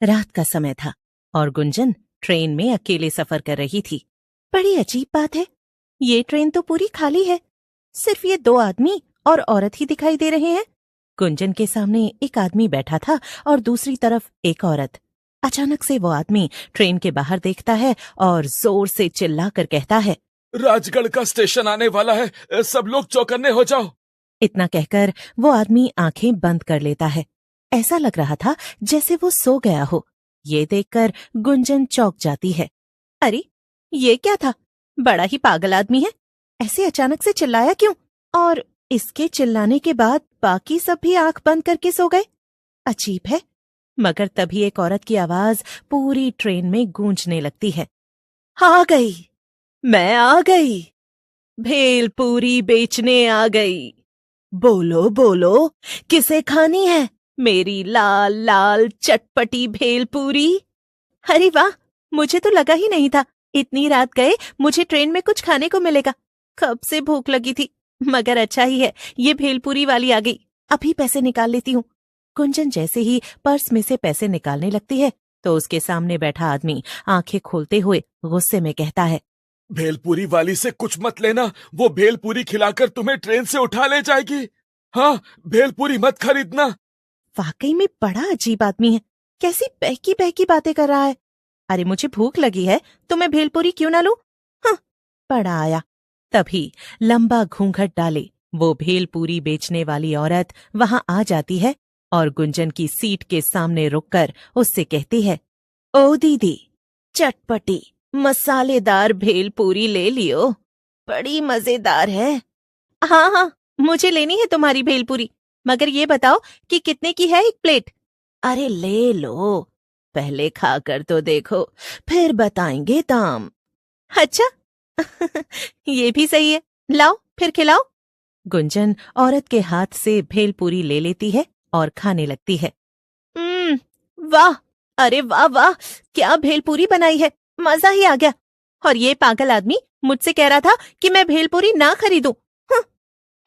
रात का समय था और गुंजन ट्रेन में अकेले सफर कर रही थी। बड़ी अजीब बात है, ये ट्रेन तो पूरी खाली है, सिर्फ ये 2 आदमी और औरत ही दिखाई दे रहे हैं। गुंजन के सामने एक आदमी बैठा था और दूसरी तरफ एक औरत। अचानक से वो आदमी ट्रेन के बाहर देखता है और जोर से चिल्लाकर कहता है, राजगढ़ का स्टेशन आने वाला है, सब लोग चौकन्ने हो जाओ। इतना कहकर वो आदमी आंखें बंद कर लेता है। ऐसा लग रहा था जैसे वो सो गया हो। ये देखकर गुंजन चौंक जाती है। अरे, ये क्या था? बड़ा ही पागल आदमी है, ऐसे अचानक से चिल्लाया क्यों? और इसके चिल्लाने के बाद बाकी सब भी आंख बंद करके सो गए। अजीब है। मगर तभी एक औरत की आवाज पूरी ट्रेन में गूंजने लगती है। आ गई, मैं आ गई, भेलपूरी बेचने आ गई। बोलो बोलो, किसे खानी है मेरी लाल लाल चटपटी भेलपूरी? अरे वाह, मुझे तो लगा ही नहीं था इतनी रात गए मुझे ट्रेन में कुछ खाने को मिलेगा। कब से भूख लगी थी, मगर अच्छा ही है ये भेलपूरी वाली आ गई। अभी पैसे निकाल लेती हूँ। गुंजन जैसे ही पर्स में से पैसे निकालने लगती है तो उसके सामने बैठा आदमी आंखें खोलते हुए गुस्से में कहता है, भेलपूरी वाली से कुछ मत लेना, वो भेलपूरी खिलाकर तुम्हें ट्रेन से उठा ले जाएगी। हाँ, भेलपूरी मत खरीदना। वाकई में बड़ा अजीब आदमी है, कैसी बहकी बहकी बातें कर रहा है। अरे मुझे भूख लगी है तो मैं भेलपूरी क्यों ना लूं? हाँ, बड़ा आया। तभी लंबा घूंघट डाले वो भेलपूरी बेचने वाली औरत वहां आ जाती है और गुंजन की सीट के सामने रुककर उससे कहती है, ओ दीदी, चटपटी मसालेदार भेलपूरी ले लियो, बड़ी मजेदार है। हाँ हाँ, मुझे लेनी है तुम्हारी भेलपूरी, मगर ये बताओ कि कितने की है एक प्लेट? अरे ले लो, पहले खाकर तो देखो, फिर बताएंगे दाम। अच्छा ये भी सही है, लाओ फिर खिलाओ। गुंजन औरत के हाथ से भेलपूरी ले लेती है और खाने लगती है। वाह, अरे वाह वाह, क्या भेलपूरी बनाई है, मजा ही आ गया। और ये पागल आदमी मुझसे कह रहा था कि मैं भेलपूरी ना खरीदूं।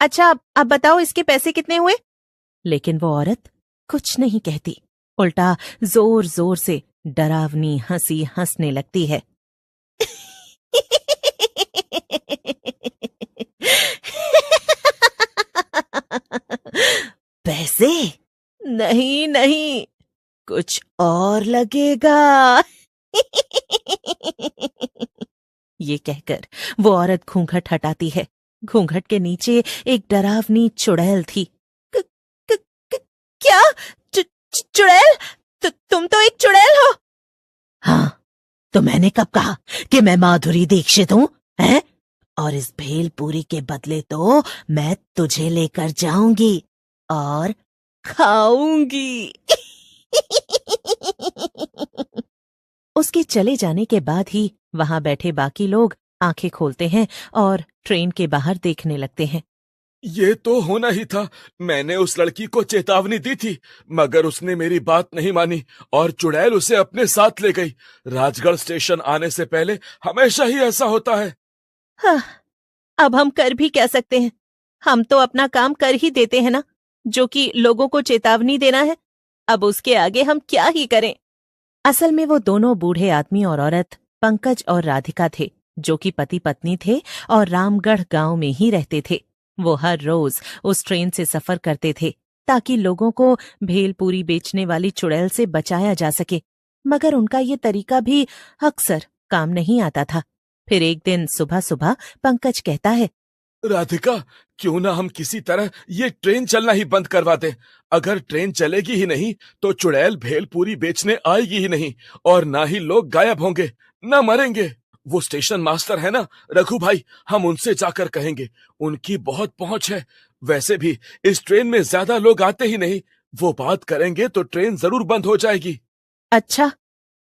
अच्छा, अब बताओ इसके पैसे कितने हुए? लेकिन वो औरत कुछ नहीं कहती, उल्टा जोर जोर से डरावनी हंसी हंसने लगती है। पैसे? नहीं नहीं, कुछ और लगेगा। ये कहकर वो औरत घूंघट हटाती है। घूंघट के नीचे एक डरावनी चुड़ैल थी। क, क, क, क्या? चुड़ैल? तुम तो एक चुड़ैल हो। हाँ, तो मैंने कब कहा कि मैं माधुरी दीक्षित हूँ, हैं? और इस भेलपूरी के बदले तो मैं तुझे लेकर जाऊंगी और खाऊंगी। उसके चले जाने के बाद ही वहां बैठे बाकी लोग आंखें खोलते हैं और ट्रेन के बाहर देखने लगते हैं। ये तो होना ही था, मैंने उस लड़की को चेतावनी दी थी, मगर उसने मेरी बात नहीं मानी और चुड़ैल उसे अपने साथ ले गई। राजगढ़ स्टेशन आने से पहले हमेशा ही ऐसा होता है। हाँ, अब हम कर भी क्या सकते हैं? हम तो अपना काम कर ही देते हैं ना, जो कि लोगों को चेतावनी देना है। अब उसके आगे हम क्या ही करें? असल में वो दोनों बूढ़े आदमी और औरत पंकज और राधिका थे, जो कि पति पत्नी थे और रामगढ़ गांव में ही रहते थे। वो हर रोज उस ट्रेन से सफर करते थे ताकि लोगों को भेलपूरी बेचने वाली चुड़ैल से बचाया जा सके, मगर उनका ये तरीका भी अक्सर काम नहीं आता था। फिर एक दिन सुबह सुबह पंकज कहता है, राधिका, क्यों ना हम किसी तरह ये ट्रेन चलना ही बंद करवा दें। अगर ट्रेन चलेगी ही नहीं तो चुड़ैल भेलपूरी बेचने आएगी ही नहीं और ना ही लोग गायब होंगे, ना मरेंगे। वो स्टेशन मास्टर है ना, रघु भाई, हम उनसे जाकर कहेंगे, उनकी बहुत पहुंच है। वैसे भी इस ट्रेन में ज्यादा लोग आते ही नहीं, वो बात करेंगे तो ट्रेन जरूर बंद हो जाएगी। अच्छा,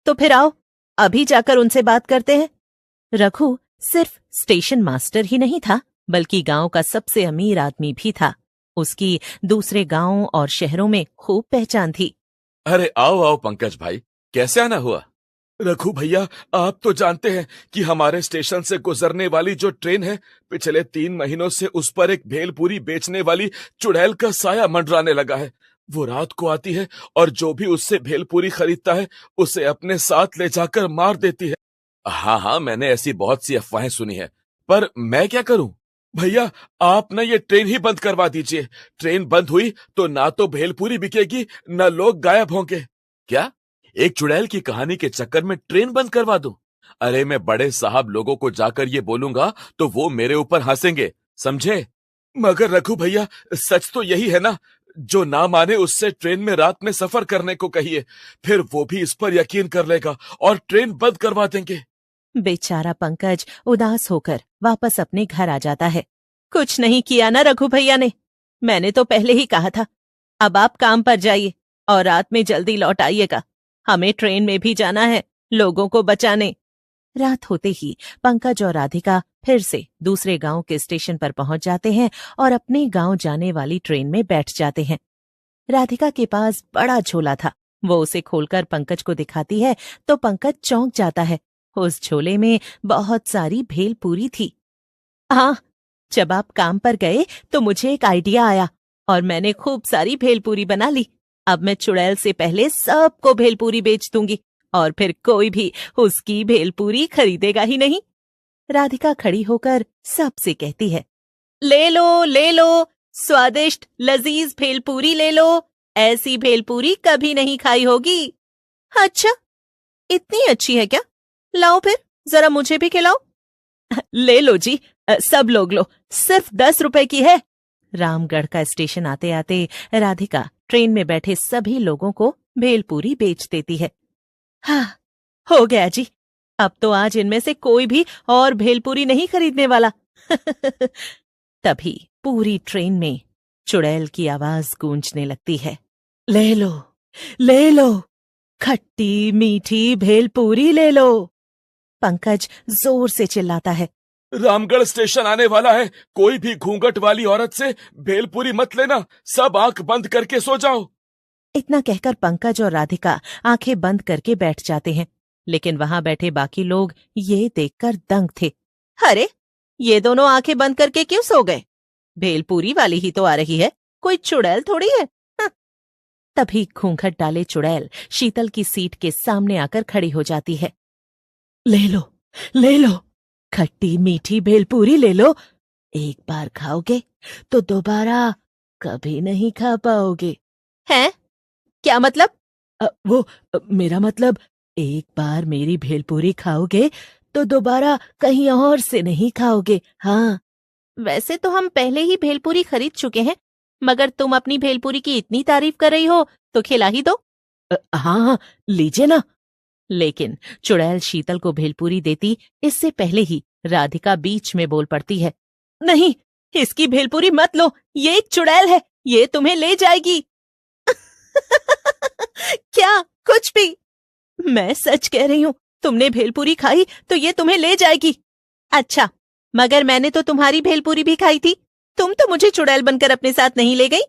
तो फिर आओ अभी जाकर उनसे बात करते हैं। रघु सिर्फ स्टेशन मास्टर ही नहीं था, बल्कि गांव का सबसे अमीर आदमी भी था। उसकी दूसरे गांवों और शहरों में खूब पहचान थी। अरे आओ आओ पंकज भाई, कैसे आना हुआ? रघु भैया, आप तो जानते हैं कि हमारे स्टेशन से गुजरने वाली जो ट्रेन है, पिछले 3 महीनों से उस पर एक भेलपूरी बेचने वाली चुड़ैल का साया मंडराने लगा है। वो रात को आती है और जो भी उससे भेलपूरी खरीदता है उसे अपने साथ ले जाकर मार देती है। हाँ हाँ, मैंने ऐसी बहुत सी अफवाहें सुनी है, पर मैं क्या करूं? भैया, आप ना ये ट्रेन ही बंद करवा दीजिए। ट्रेन बंद हुई तो ना तो भेलपूरी बिकेगी, ना लोग गायब होंगे। क्या? एक चुड़ैल की कहानी के चक्कर में ट्रेन बंद करवा दूं? अरे मैं बड़े साहब लोगों को जाकर ये बोलूंगा तो वो मेरे ऊपर हंसेंगे, समझे? मगर रघु भैया, सच तो यही है ना? जो ना माने उससे ट्रेन में रात में सफर करने को कहिए, फिर वो भी इस पर यकीन कर लेगा और ट्रेन बंद करवा देंगे। बेचारा पंकज उदास होकर वापस अपने घर आ जाता है। कुछ नहीं किया ना रघु भैया ने, मैंने तो पहले ही कहा था। अब आप काम पर जाइए और रात में जल्दी लौट आइएगा। हमें ट्रेन में भी जाना है, लोगों को बचाने। रात होते ही पंकज और राधिका फिर से दूसरे गांव के स्टेशन पर पहुंच जाते हैं और अपने गांव जाने वाली ट्रेन में बैठ जाते हैं। राधिका के पास बड़ा झोला था। वो उसे खोलकर पंकज को दिखाती है तो पंकज चौंक जाता है। उस झोले में बहुत सारी भेलपूरी थी। हाँ, जब आप काम पर गए तो मुझे एक आइडिया आया और मैंने खूब सारी भेलपूरी बना ली। अब मैं चुड़ैल से पहले सबको भेलपूरी बेच दूंगी और फिर कोई भी उसकी भेलपूरी खरीदेगा ही नहीं। राधिका खड़ी होकर सबसे कहती है, ले लो, स्वादिष्ट लजीज भेलपूरी ले लो। ऐसी भेलपूरी कभी नहीं खाई होगी। अच्छा, इतनी अच्छी है क्या? लाओ फिर, जरा मुझे भी खिलाओ। ले लो जी, सब लोग लो, सिर्फ 10 रुपए की है। रामगढ़ का स्टेशन आते आते राधिका ट्रेन में बैठे सभी लोगों को भेलपूरी बेच देती है। हाँ, हो गया जी, अब तो आज इनमें से कोई भी और भेलपूरी नहीं खरीदने वाला। तभी पूरी ट्रेन में चुड़ैल की आवाज गूंजने लगती है। ले लो, खट्टी मीठी भेलपूरी ले लो। पंकज जोर से चिल्लाता है, रामगढ़ स्टेशन आने वाला है, कोई भी घूंघट वाली औरत से भेलपूरी मत लेना, सब आंख बंद करके सो जाओ। इतना कहकर पंकज और राधिका आंखें बंद करके बैठ जाते हैं। लेकिन वहां बैठे बाकी लोग ये देखकर दंग थे। अरे, ये दोनों आंखें बंद करके क्यों सो गए? भेलपूरी वाली ही तो आ रही है, कोई चुड़ैल थोड़ी है। हाँ। तभी घूंघट डाले चुड़ैल शीतल की सीट के सामने आकर खड़ी हो जाती है। ले लो, खट्टी मीठी भेलपूरी ले लो। एक बार खाओगे तो दोबारा कभी नहीं खा पाओगे। हैं? क्या मतलब? मेरा मतलब, एक बार मेरी भेलपूरी खाओगे तो दोबारा कहीं और से नहीं खाओगे। हाँ, वैसे तो हम पहले ही भेलपूरी खरीद चुके हैं, मगर तुम अपनी भेलपूरी की इतनी तारीफ कर रही हो तो खिला ही दो। हाँ, लीजिए ना। लेकिन चुड़ैल शीतल को भेलपूरी देती इससे पहले ही राधिका बीच में बोल पड़ती है, नहीं, इसकी भेलपूरी मत लो, ये एक चुड़ैल है, ये तुम्हें ले जाएगी। क्या? कुछ भी? मैं सच कह रही हूँ, तुमने भेलपूरी खाई तो ये तुम्हें ले जाएगी। अच्छा, मगर मैंने तो तुम्हारी भेलपूरी भी खाई थी, तुम तो मुझे चुड़ैल बनकर अपने साथ नहीं ले गई।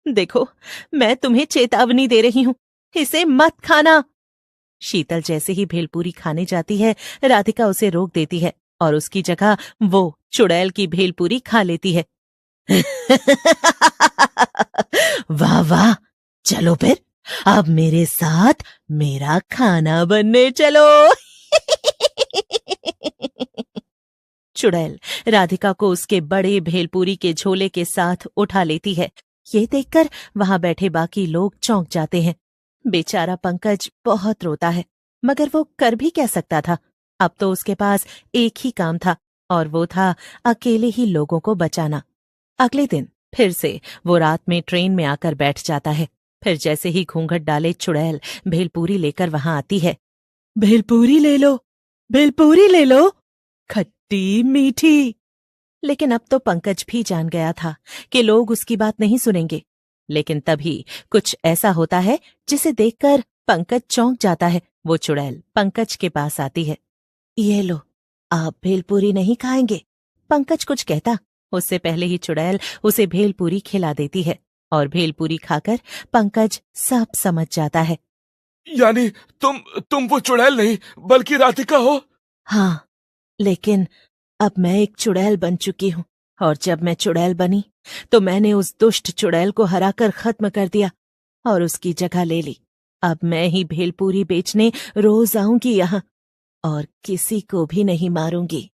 देखो, मैं तुम्हें चेतावनी दे रही हूँ, इसे मत खाना। शीतल जैसे ही भेलपूरी खाने जाती है, राधिका उसे रोक देती है और उसकी जगह वो चुड़ैल की भेलपूरी खा लेती है। वाह वाह, चलो फिर, अब मेरे साथ मेरा खाना बनने चलो। चुड़ैल राधिका को उसके बड़े भेलपूरी के झोले के साथ उठा लेती है। ये देखकर वहां बैठे बाकी लोग चौंक जाते हैं। बेचारा पंकज बहुत रोता है, मगर वो कर भी क्या सकता था? अब तो उसके पास एक ही काम था और वो था अकेले ही लोगों को बचाना। अगले दिन फिर से वो रात में ट्रेन में आकर बैठ जाता है। फिर जैसे ही घूंघट डाले चुड़ैल भेलपूरी लेकर वहां आती है। भेलपूरी ले लो, भेलपूरी ले लो, खट्टी मीठी। लेकिन अब तो पंकज भी जान गया था कि लोग उसकी बात नहीं सुनेंगे। लेकिन तभी कुछ ऐसा होता है जिसे देखकर पंकज चौंक जाता है। वो चुड़ैल पंकज के पास आती है। ये लो, आप भेलपूरी नहीं खाएंगे? पंकज कुछ कहता उससे पहले ही चुड़ैल उसे भेलपूरी खिला देती है और भेलपूरी खाकर पंकज सब समझ जाता है। यानी तुम वो चुड़ैल नहीं बल्कि राधिका हो? हाँ, लेकिन अब मैं एक चुड़ैल बन चुकी हूँ और जब मैं चुड़ैल बनी तो मैंने उस दुष्ट चुड़ैल को हराकर खत्म कर दिया और उसकी जगह ले ली। अब मैं ही भेलपूरी बेचने रोज आऊंगी यहाँ और किसी को भी नहीं मारूंगी।